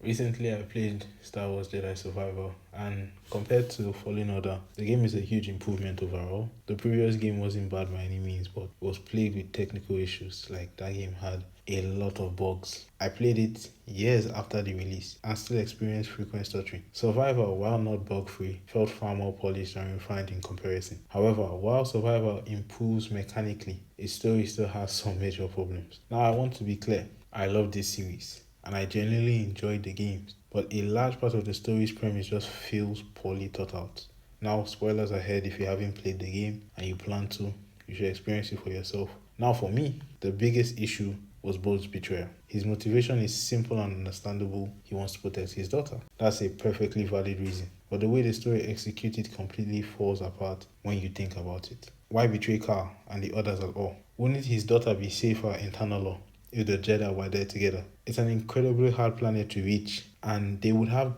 Recently, I played Star Wars Jedi Survivor, and compared to Fallen Order, the game is a huge improvement overall. The previous game wasn't bad by any means, but was plagued with technical issues. Like, that game had a lot of bugs. I played it years after the release and still experienced frequent stuttering. Survivor, while not bug free, felt far more polished and refined in comparison. However, while Survivor improves mechanically, its story still has some major problems. Now, I want to be clear, I love this series and I genuinely enjoyed the games, but a large part of the story's premise just feels poorly thought out. Now, spoilers ahead if you haven't played the game and you plan to, you should experience it for yourself. Now, for me, the biggest issue was Bo's betrayal. His motivation is simple and understandable. He wants to protect his daughter. That's a perfectly valid reason. But the way the story executed completely falls apart when you think about it. Why betray Carl and the others at all? Wouldn't his daughter be safer in Tanalor if the Jedi were there together? It's an incredibly hard planet to reach, and they would have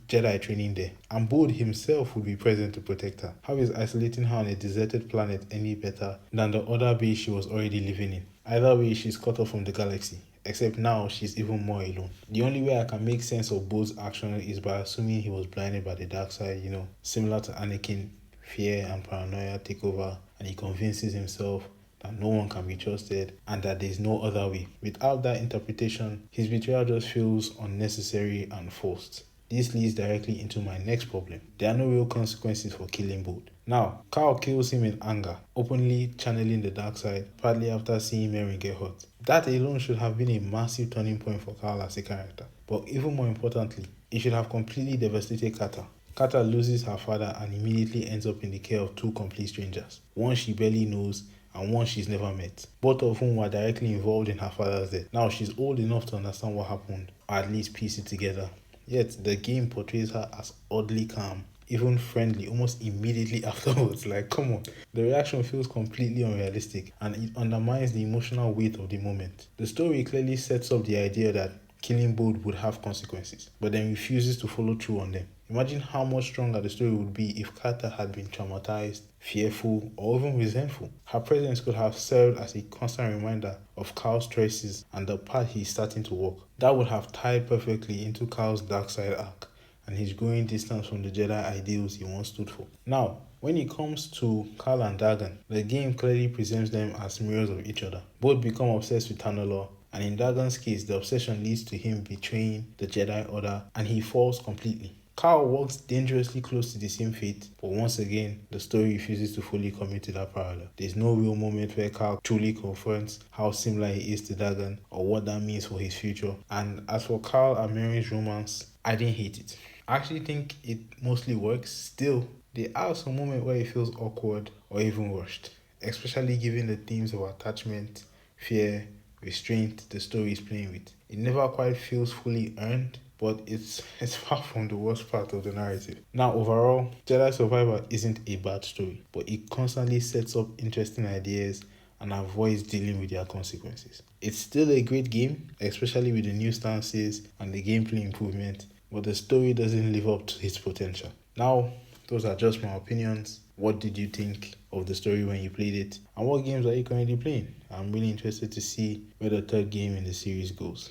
Jedi training there, and Bod himself would be present to protect her. How is isolating her on a deserted planet any better than the other base she was already living in? Either way, she's cut off from the galaxy. Except now, she's even more alone. The only way I can make sense of Bod's action is by assuming he was blinded by the dark side, similar to Anakin. Fear and paranoia take over, and he convinces himself that no one can be trusted and that there's no other way. Without that interpretation, his betrayal just feels unnecessary and forced. This leads directly into my next problem. There are no real consequences for killing Bod. Now, Carl kills him in anger, openly channeling the dark side, partly after seeing Merrin get hurt. That alone should have been a massive turning point for Carl as a character. But even more importantly, it should have completely devastated Kata. Kata loses her father and immediately ends up in the care of two complete strangers. One she barely knows and one she's never met, both of whom were directly involved in her father's death. Now she's old enough to understand what happened, or at least piece it together. Yet the game portrays her as oddly calm, even friendly, almost immediately afterwards. Like, come on. The reaction feels completely unrealistic and it undermines the emotional weight of the moment. The story clearly sets up the idea that killing Bod would have consequences, but then refuses to follow through on them. Imagine how much stronger the story would be if Carter had been traumatized, fearful, or even resentful. Her presence could have served as a constant reminder of Carl's choices and the path he's starting to walk. That would have tied perfectly into Carl's dark side arc and his growing distance from the Jedi ideals he once stood for. Now, when it comes to Carl and Dagan, the game clearly presents them as mirrors of each other. Both become obsessed with Tanalor, and in Dagan's case, the obsession leads to him betraying the Jedi Order and he falls completely. Carl walks dangerously close to the same fate, but once again, the story refuses to fully commit to that parallel. There's no real moment where Carl truly confronts how similar he is to Dagan or what that means for his future. And as for Carl and Mary's romance, I didn't hate it. I actually think it mostly works. Still, there are some moments where it feels awkward or even rushed, especially given the themes of attachment, fear, restraint the story is playing with. It never quite feels fully earned, but it's far from the worst part of the narrative. Now, overall, Jedi Survivor isn't a bad story, but it constantly sets up interesting ideas and avoids dealing with their consequences. It's still a great game, especially with the new stances and the gameplay improvement, but the story doesn't live up to its potential. Now, those are just my opinions. What did you think of the story when you played it? And what games are you currently playing? I'm really interested to see where the third game in the series goes.